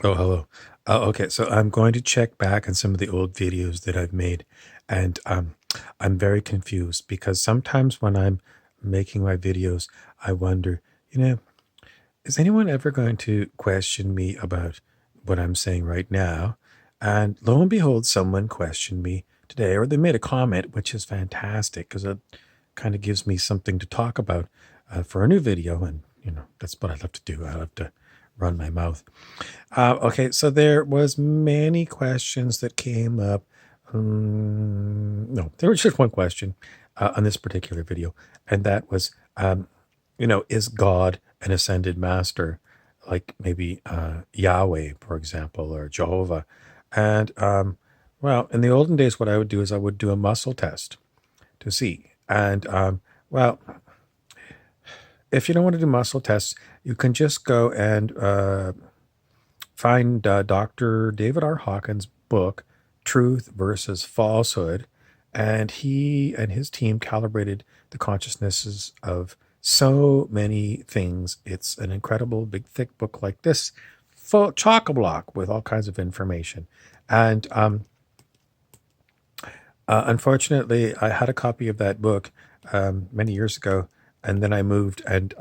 Oh, hello. Okay, so I'm going to check back on some of the old videos that I've made, and I'm very confused because sometimes when I'm making my videos, I wonder, you know, is anyone ever going to question me about what I'm saying right now? And lo and behold, someone questioned me today, or they made a comment, which is fantastic because it kind of gives me something to talk about for a new video, and that's what I love to do. I love to run my mouth. Okay, so there was many questions that came up. No, there was just one question on this particular video, and that was, is God an ascended master, like maybe Yahweh, for example, or Jehovah? And well, in the olden days, what I would do is I would do a muscle test to see. And well, if you don't want to do muscle tests, you can just go and find Dr. David R. Hawkins' book, Truth versus Falsehood, and he and his team calibrated the consciousnesses of so many things. It's an incredible, big, thick book like this, full chock a block with all kinds of information. And unfortunately, I had a copy of that book many years ago, and then I moved, and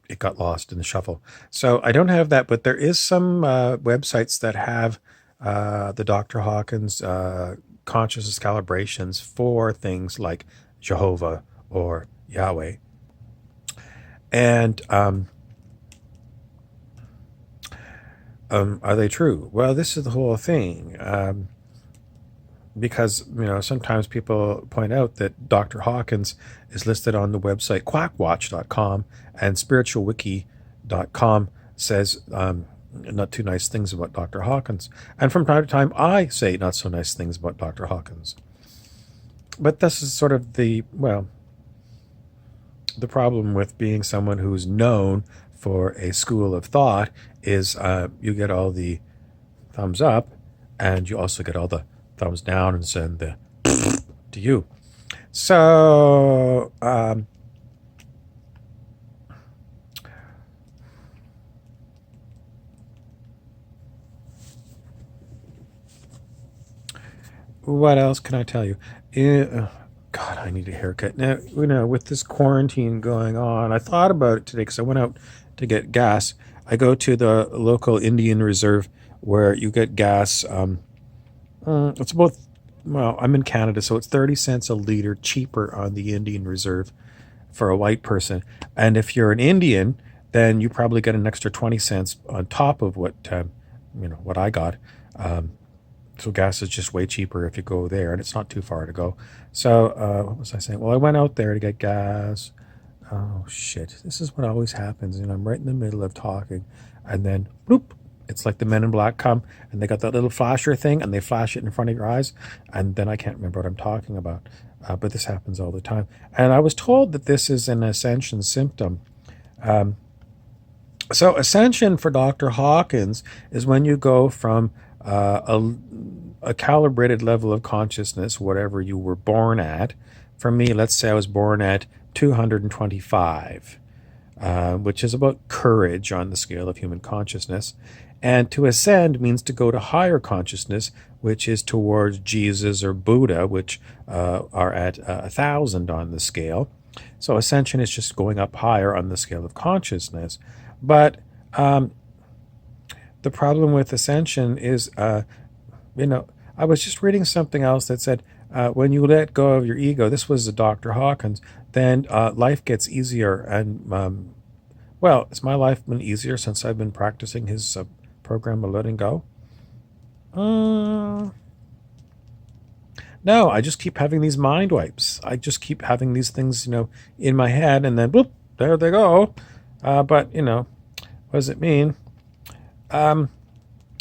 it got lost in the shuffle. So I don't have that, but there is some websites that have the Dr. Hawkins consciousness calibrations for things like Jehovah or Yahweh. And are they true? Well, this is the whole thing. Because sometimes people point out that Dr. Hawkins is listed on the website quackwatch.com, and spiritualwiki.com says not too nice things about Dr. Hawkins. And from time to time, I say not so nice things about Dr. Hawkins. But this is sort of the problem with being someone who's known for a school of thought is you get all the thumbs up, and you also get all the thumbs down and send the to you. So what else can I tell you? God, I need a haircut now. With this quarantine going on, I thought about it today because I went out to get gas. I go to the local Indian reserve where you get gas. It's about, well, I'm in Canada, so it's 30 cents a liter cheaper on the Indian reserve for a white person. And if you're an Indian, then you probably get an extra 20 cents on top of what I got. So gas is just way cheaper if you go there, and it's not too far to go. So what was I saying? Well, I went out there to get gas. Oh shit! This is what always happens, and I'm right in the middle of talking, and then bloop. It's like the Men in Black come, and they got that little flasher thing, and they flash it in front of your eyes, and then I can't remember what I'm talking about. But this happens all the time, and I was told that this is an ascension symptom. So ascension for Dr. Hawkins is when you go from a calibrated level of consciousness, whatever you were born at. For me, let's say I was born at 225, which is about courage on the scale of human consciousness. And to ascend means to go to higher consciousness, which is towards Jesus or Buddha, which are at 1,000 on the scale. So ascension is just going up higher on the scale of consciousness. But the problem with ascension is, I was just reading something else that said when you let go of your ego, this was Dr. Hawkins, then life gets easier. And well, has my life been easier since I've been practicing his program of letting go? Uh, no, I just keep having these mind wipes. I just keep having these things, in my head, and then whoop, there they go. But what does it mean? It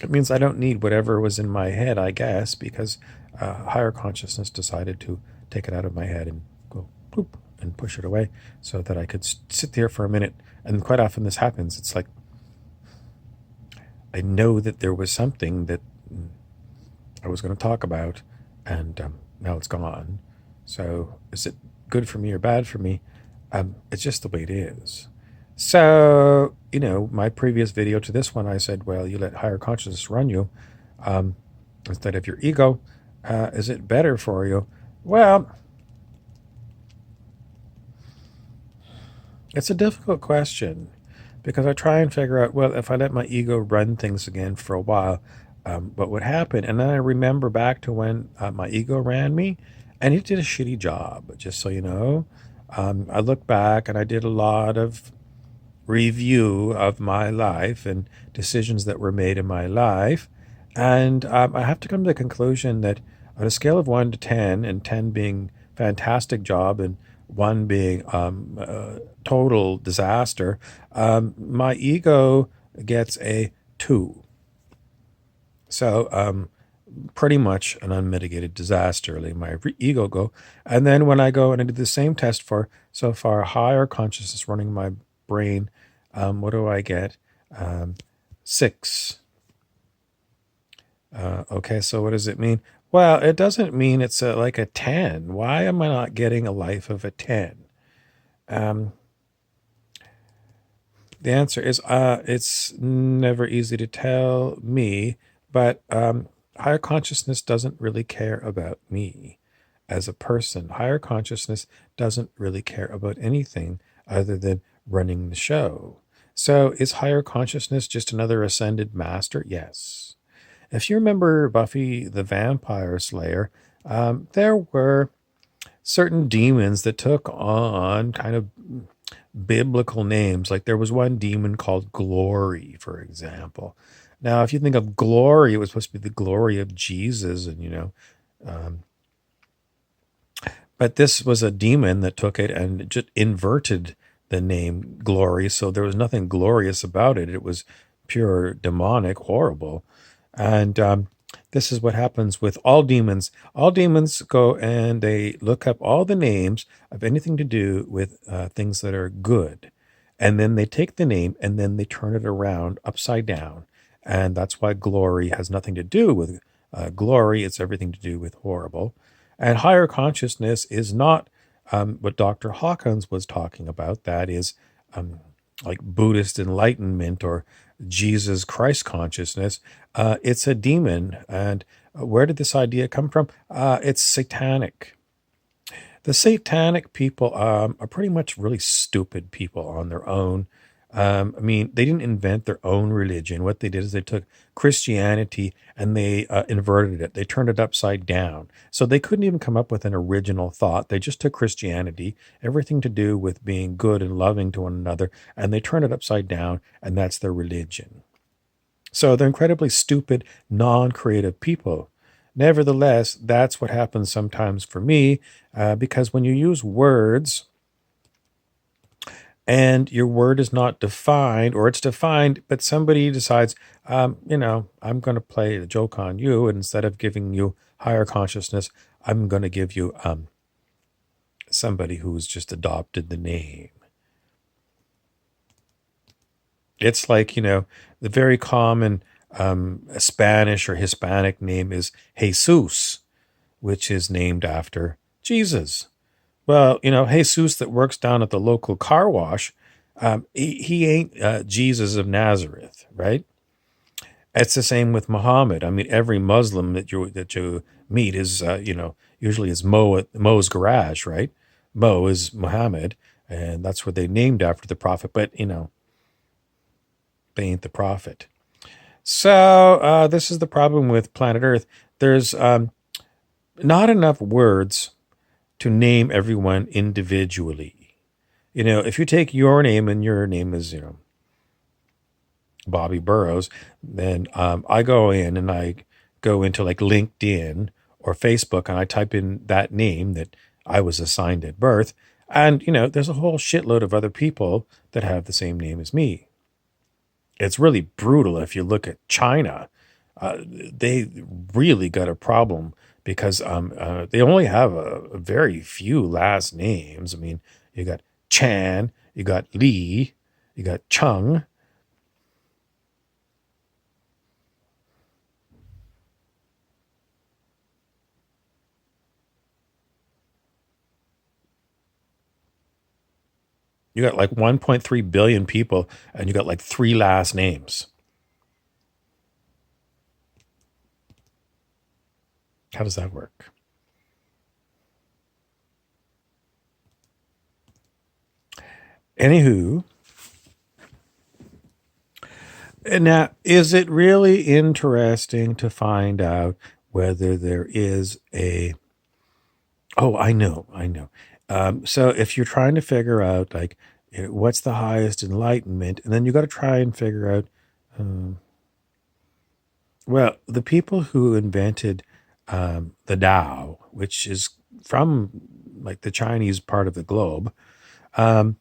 means I don't need whatever was in my head, I guess, because higher consciousness decided to take it out of my head and go poop and push it away so that I could sit there for a minute. And quite often this happens. It's like I know that there was something that I was going to talk about, and now it's gone. So is it good for me or bad for me? It's just the way it is. So, my previous video to this one, I said, well, you let higher consciousness run you um, instead of your ego. Is it better for you? Well, it's a difficult question because I try and figure out, well, if I let my ego run things again for a while, what would happen? And then I remember back to when my ego ran me and it did a shitty job, just so you know. I look back and I did a lot of review of my life and decisions that were made in my life. And I have to come to the conclusion that on a scale of 1 to 10, and 10 being fantastic job and 1 being total disaster, my ego gets a 2. So pretty much an unmitigated disaster, letting my ego go. And then when I go and I do the same test for so far higher consciousness running my brain, what do I get? 6. Okay, so what does it mean? Well, it doesn't mean it's like a 10. Why am I not getting a life of a 10? Um, the answer is it's never easy to tell me, but higher consciousness doesn't really care about me as a person. Higher consciousness doesn't really care about anything other than running the show. So is higher consciousness just another ascended master? Yes. If you remember Buffy the Vampire Slayer, there were certain demons that took on kind of biblical names. Like there was one demon called Glory, for example. Now, if you think of glory, it was supposed to be the glory of Jesus, and um, but this was a demon that took it and just inverted the name Glory. So there was nothing glorious about it. It was pure demonic, horrible. And this is what happens with all demons. All demons go and they look up all the names of anything to do with things that are good. And then they take the name and then they turn it around upside down. And that's why glory has nothing to do with glory. It's everything to do with horrible. And higher consciousness is not what Dr. Hawkins was talking about. That is um, like Buddhist enlightenment or Jesus Christ consciousness. It's a demon. And where did this idea come from? It's satanic. The satanic people are pretty much really stupid people on their own. I mean, they didn't invent their own religion. What they did is they took Christianity and they inverted it. They turned it upside down. So they couldn't even come up with an original thought. They just took Christianity, everything to do with being good and loving to one another, and they turned it upside down, and that's their religion. So they're incredibly stupid, non creative people. Nevertheless, that's what happens sometimes for me because when you use words and your word is not defined or it's defined, but somebody decides, I'm going to play a joke on you. And instead of giving you higher consciousness, I'm going to give you somebody who's just adopted the name. It's like, the very common Spanish or Hispanic name is Jesus, which is named after Jesus. Well, Jesus that works down at the local car wash, he ain't Jesus of Nazareth, right? It's the same with Muhammad. I mean, every Muslim that you meet is, usually is Mo's garage, right? Mo is Muhammad, and that's what they named after the prophet. But they ain't the prophet. So this is the problem with planet Earth. There's not enough words to name everyone individually. If you take your name and your name is, Bobby Burrows, then I go in and I go into like LinkedIn or Facebook and I type in that name that I was assigned at birth. And, there's a whole shitload of other people that have the same name as me. It's really brutal if you look at China. They really got a problem because they only have a very few last names. I mean, you got Chan, you got Li, you got Chung. You got like 1.3 billion people, and you got like 3 last names. How does that work? Anywho, now, is it really interesting to find out whether there is a... Oh, I know, I know. So if you're trying to figure out, like, what's the highest enlightenment, and then you got to try and figure out, um, well, the people who invented the Tao, which is from like the Chinese part of the globe, um,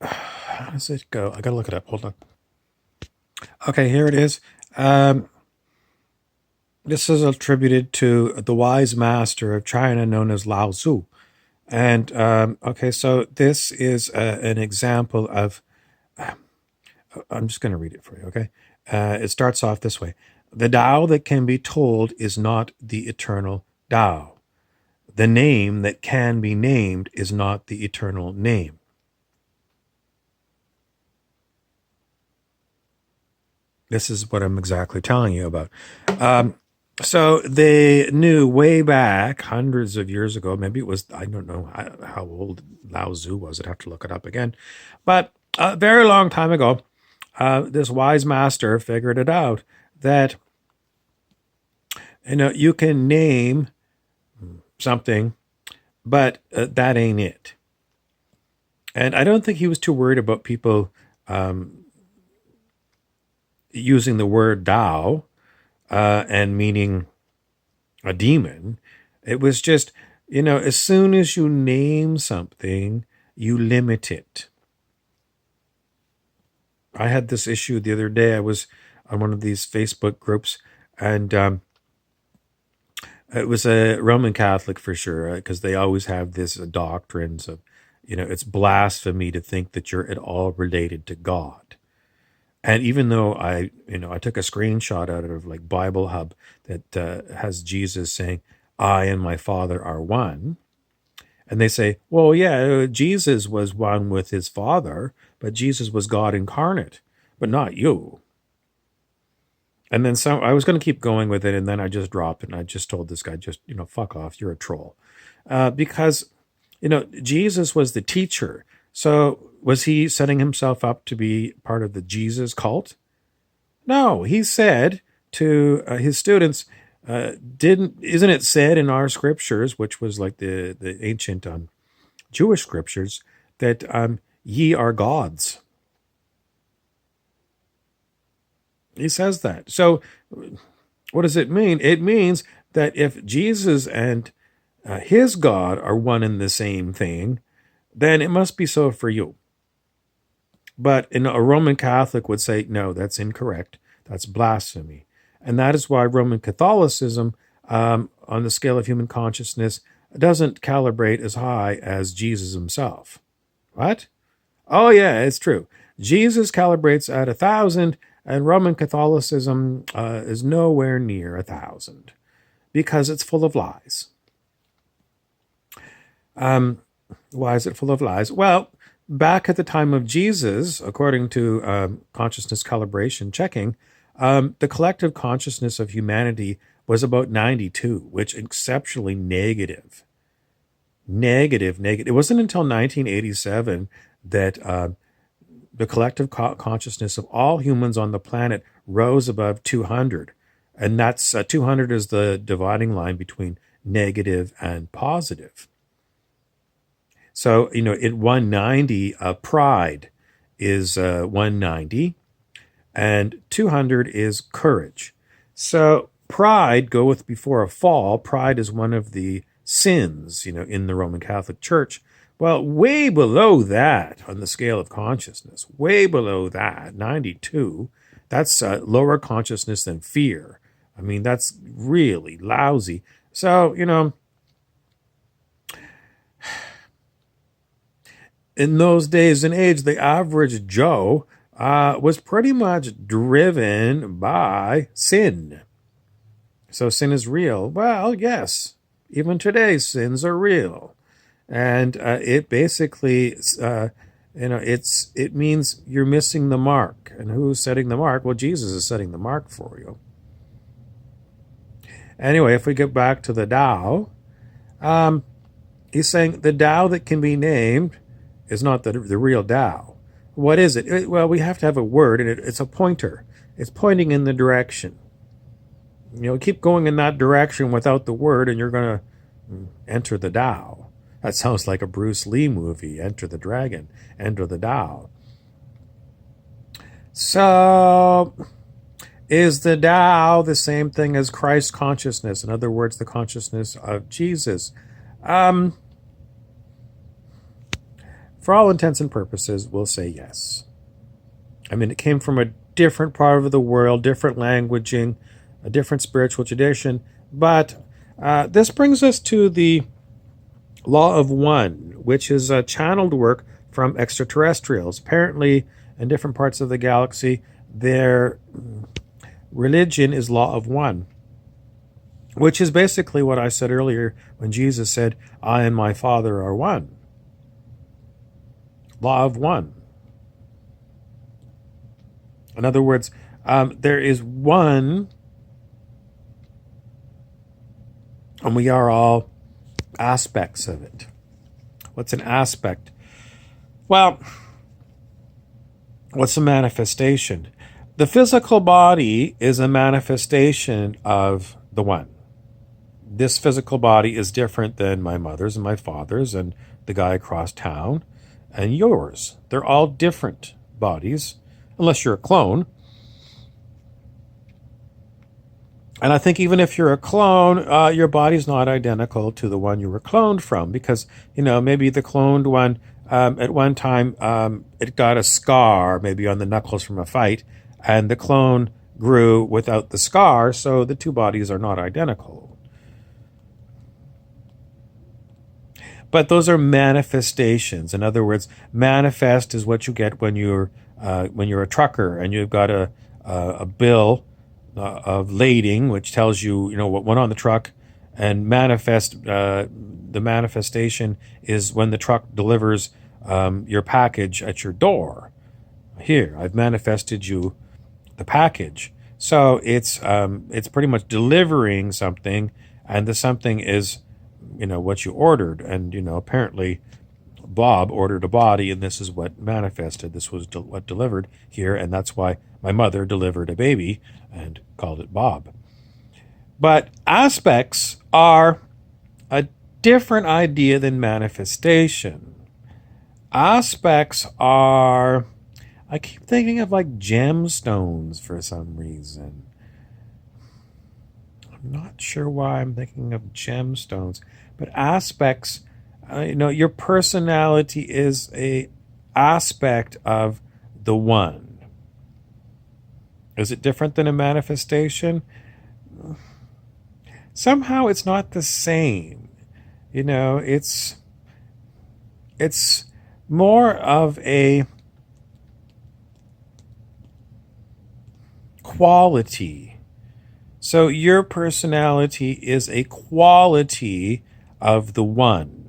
how does it go? I got to look it up. Hold on. Okay, here it is. This is attributed to the wise master of China known as Lao Tzu. And okay, so this is an example of... I'm just going to read it for you, okay? It starts off this way. The Tao that can be told is not the eternal Tao. The name that can be named is not the eternal name. This is what I'm exactly telling you about. So they knew way back, hundreds of years ago, maybe it was, I don't know how old Lao Tzu was, I'd have to look it up again, but a very long time ago, this wise master figured it out, that, you can name something, but that ain't it. And I don't think he was too worried about people using the word Tao and meaning a demon. It was just, as soon as you name something, you limit it. I had this issue the other day. I was on one of these Facebook groups, and it was a Roman Catholic for sure, because they always have this doctrines of, it's blasphemy to think that you're at all related to God. And even though I took a screenshot out of like Bible Hub that has Jesus saying, "I and my Father are one," and they say, "Well, yeah, Jesus was one with his Father, but Jesus was God incarnate, but not you." And then I was going to keep going with it, and then I just dropped it, and I just told this guy, just, fuck off, you're a troll. Because, Jesus was the teacher. So was he setting himself up to be part of the Jesus cult? No, he said to his students, isn't it said in our scriptures, which was like the ancient Jewish scriptures, that ye are gods? He says that. So what does it mean? It means that if Jesus and his God are one and the same thing, then it must be so for you. But a Roman Catholic would say, no, that's incorrect. That's blasphemy. And that is why Roman Catholicism, on the scale of human consciousness, doesn't calibrate as high as Jesus himself. What? Oh, yeah, it's true. Jesus calibrates at 1,000, and Roman Catholicism is nowhere near 1,000 because it's full of lies. Why is it full of lies? Well, back at the time of Jesus, according to consciousness calibration checking, the collective consciousness of humanity was about 92, which is exceptionally negative. Negative. It wasn't until 1987 that the collective consciousness of all humans on the planet rose above 200. And that's 200 is the dividing line between negative and positive. So, at 190, pride is 190, and 200 is courage. So pride goeth before a fall. Pride is one of the sins, in the Roman Catholic Church. Well, way below that on the scale of consciousness, way below that, 92, that's lower consciousness than fear. I mean, that's really lousy. So, in those days and age, the average Joe was pretty much driven by sin. So sin is real. Well, yes, even today, sins are real. And it basically, it means you're missing the mark. And who's setting the mark? Well, Jesus is setting the mark for you. Anyway, if we get back to the Tao, he's saying the Tao that can be named is not the real Tao. What is it? Well, we have to have a word, and it's a pointer. It's pointing in the direction. Keep going in that direction without the word, and you're going to enter the Tao. That sounds like a Bruce Lee movie, Enter the Dragon, Enter the Tao. So, is the Tao the same thing as Christ consciousness? In other words, the consciousness of Jesus? For all intents and purposes, we'll say yes. I mean, it came from a different part of the world, different languaging, a different spiritual tradition. But this brings us to the Law of One, which is a channeled work from extraterrestrials. Apparently, in different parts of the galaxy, their religion is Law of One, which is basically what I said earlier when Jesus said, I and my Father are one. Law of One. In other words, there is one, and we are all aspects of it. What's an aspect? Well, what's a manifestation? The physical body is a manifestation of the one. This physical body is different than my mother's and my father's and the guy across town and yours. They're all different bodies, unless you're a clone. And I think even if you're a clone, your body's not identical to the one you were cloned from, because, maybe the cloned one, at one time, it got a scar, maybe on the knuckles from a fight, and the clone grew without the scar, so the two bodies are not identical. But those are manifestations. In other words, manifest is what you get when you're a trucker and you've got a bill of lading, which tells you, what went on the truck, and the manifestation is when the truck delivers your package at your door. Here, I've manifested you the package. So it's pretty much delivering something, and the something is, what you ordered, and apparently Bob ordered a body, and this is what manifested. This was what delivered here, and that's why my mother delivered a baby and called it Bob. But aspects are a different idea than manifestation. Aspects are, I keep thinking of like gemstones for some reason. I'm not sure why I'm thinking of gemstones, but aspects, your personality is a aspect of the one. Is it different than a manifestation? Somehow it's not the same. It's more of a quality. So your personality is a quality of the one.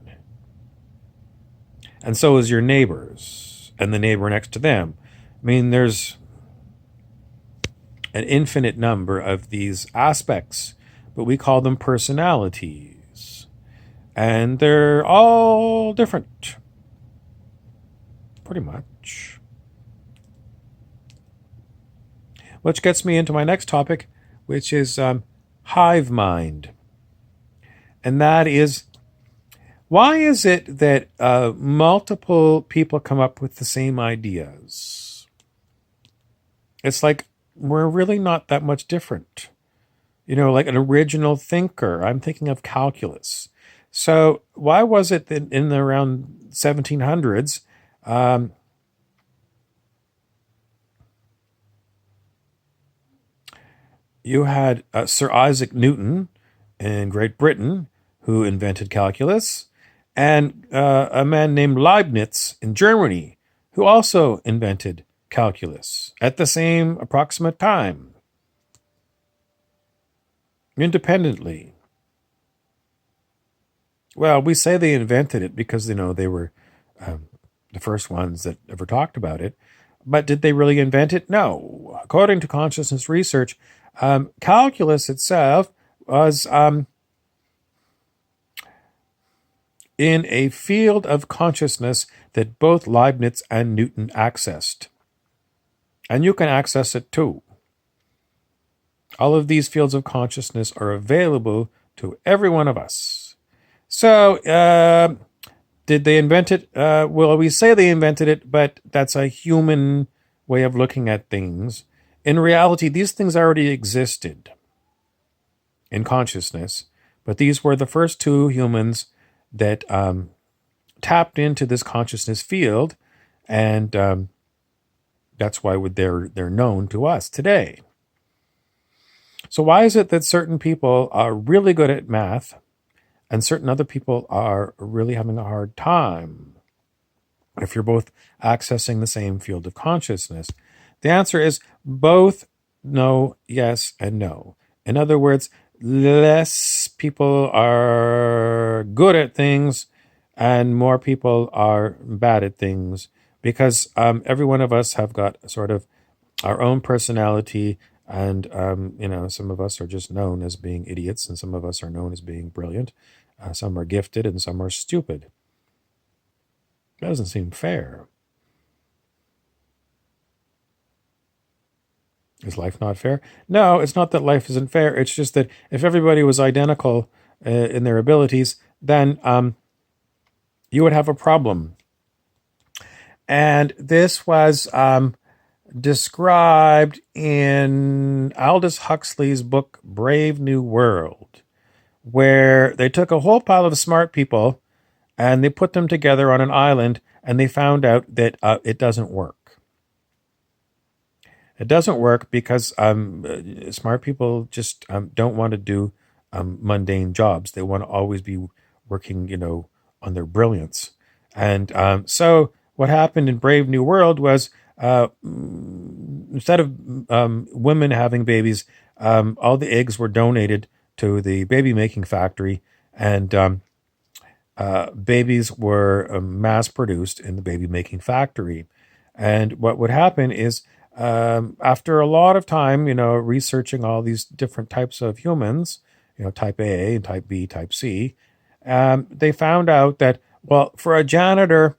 And so is your neighbors and the neighbor next to them. I mean, there's an infinite number of these aspects, but we call them personalities. And they're all different. Pretty much. Which gets me into my next topic, which is hive mind. And that is, why is it that multiple people come up with the same ideas? It's like we're really not that much different. Like an original thinker. I'm thinking of calculus. So why was it that in the around 1700s, you had Sir Isaac Newton in Great Britain, who invented calculus, and a man named Leibniz in Germany, who also invented calculus at the same approximate time, independently. Well, we say they invented it because, they were the first ones that ever talked about it. But did they really invent it? No. According to consciousness research, calculus itself was in a field of consciousness that both Leibniz and Newton accessed. And you can access it too. All of these fields of consciousness are available to every one of us. So, did they invent it? Well, we say they invented it, but that's a human way of looking at things. In reality, these things already existed in consciousness, but these were the first two humans that tapped into this consciousness field, and that's why they're known to us today. So why is it that certain people are really good at math and certain other people are really having a hard time if you're both accessing the same field of consciousness? The answer is both no, yes, and no. In other words, less people are good at things and more people are bad at things, because every one of us have got sort of our own personality, and some of us are just known as being idiots and some of us are known as being brilliant. Some are gifted and some are stupid. That doesn't seem fair. Is life not fair? No, it's not that life isn't fair. It's just that if everybody was identical in their abilities, then you would have a problem. And this was described in Aldous Huxley's book, Brave New World, where they took a whole pile of smart people and they put them together on an island and they found out that it doesn't work. It doesn't work because smart people just don't want to do mundane jobs. They want to always be working, on their brilliance. And so what happened in Brave New World was instead of women having babies, all the eggs were donated to the baby making factory, and babies were mass produced in the baby making factory. And what would happen is after a lot of time, researching all these different types of humans, type A and type B, type C, they found out that, well, for a janitor,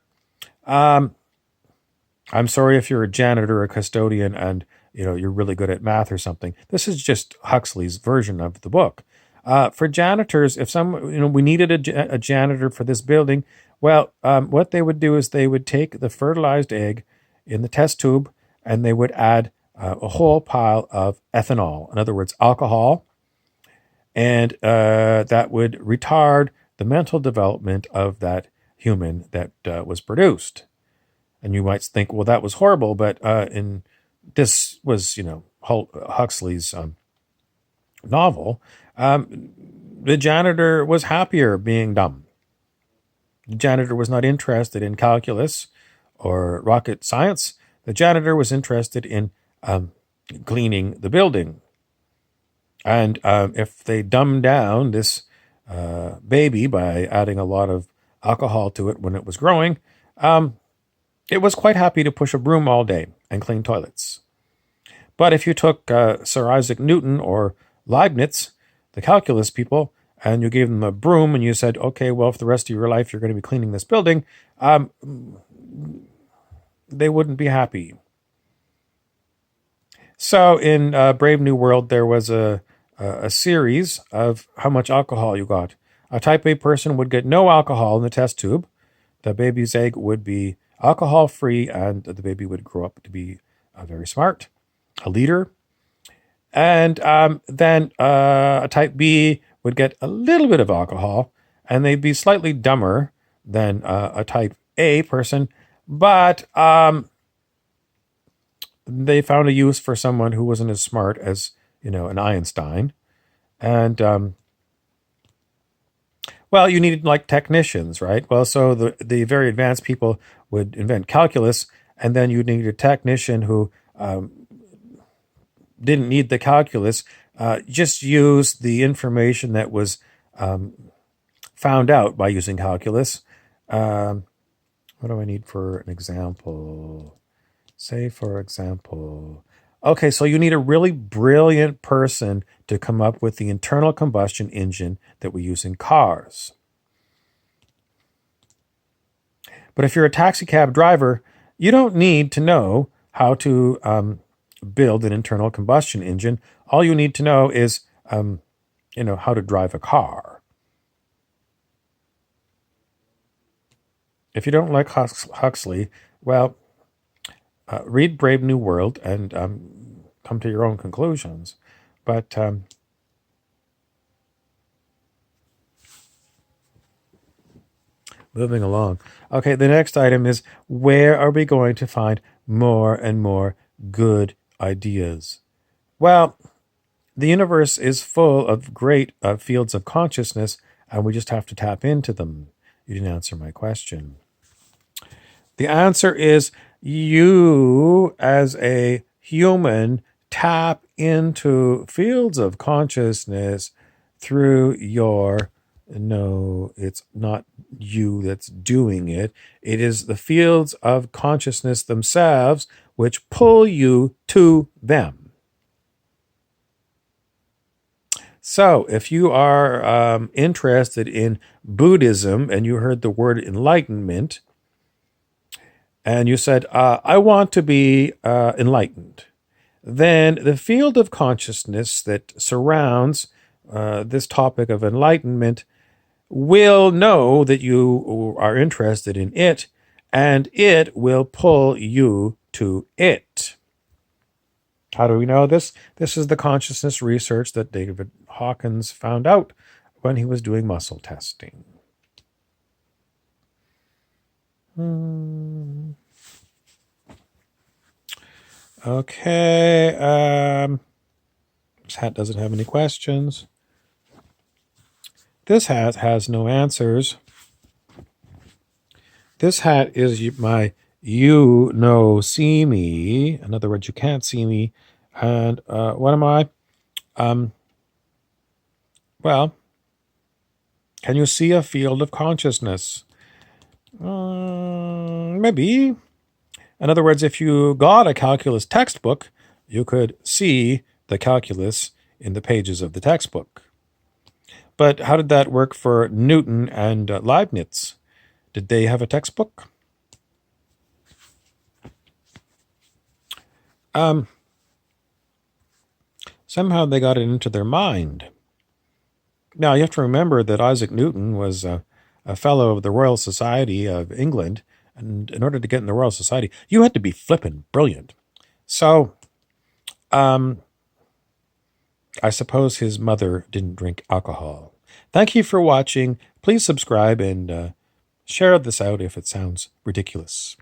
I'm sorry if you're a janitor or a custodian and you're really good at math or something. This is just Huxley's version of the book. For janitors, if we needed a janitor for this building, well, what they would do is they would take the fertilized egg in the test tube and they would add a whole pile of ethanol, in other words, alcohol, and that would retard the mental development of that human that was produced. And you might think, well, that was horrible, but this was, Huxley's novel. The janitor was happier being dumb. The janitor was not interested in calculus or rocket science. The janitor was interested in cleaning the building. And if they dumbed down this baby by adding a lot of alcohol to it when it was growing, it was quite happy to push a broom all day and clean toilets. But if you took Sir Isaac Newton or Leibniz, the calculus people, and you gave them a broom and you said, okay, well, for the rest of your life, you're going to be cleaning this building, they wouldn't be happy. So in Brave New World, there was a series of how much alcohol you got. A type A person would get no alcohol in the test tube. The baby's egg would be alcohol-free, and the baby would grow up to be very smart, a leader. And then a type B would get a little bit of alcohol, and they'd be slightly dumber than a type A person, but they found a use for someone who wasn't as smart as, an Einstein. And well, you needed like technicians, right? Well, so the very advanced people would invent calculus, and then you'd need a technician who didn't need the calculus, just use the information that was found out by using calculus. What do I need for an example? Say, for example, okay, so you need a really brilliant person to come up with the internal combustion engine that we use in cars. But if you're a taxi cab driver, you don't need to know how to build an internal combustion engine. All you need to know is, how to drive a car. If you don't like Huxley, well, read Brave New World and come to your own conclusions. But moving along. Okay, the next item is, where are we going to find more and more good ideas? Well, the universe is full of great fields of consciousness, and we just have to tap into them. You didn't answer my question. The answer is, you as a human tap into fields of consciousness through your, no, it's not you that's doing it. It is the fields of consciousness themselves which pull you to them. So if you are interested in Buddhism and you heard the word enlightenment, and you said, I want to be enlightened, then the field of consciousness that surrounds this topic of enlightenment will know that you are interested in it, and it will pull you to it. How do we know this? This is the consciousness research that David Hawkins found out when he was doing muscle testing. Okay. This hat doesn't have any questions. This hat has no answers. This hat is my see me. In other words, you can't see me. And what am I? Well, can you see a field of consciousness? Maybe. In other words, if you got a calculus textbook, you could see the calculus in the pages of the textbook. But how did that work for Newton and Leibniz? Did they have a textbook? Somehow they got it into their mind. Now, you have to remember that Isaac Newton was a fellow of the Royal Society of England, and in order to get in the Royal Society, you had to be flippin' brilliant. So, I suppose his mother didn't drink alcohol. Thank you for watching. Please subscribe and share this out if it sounds ridiculous.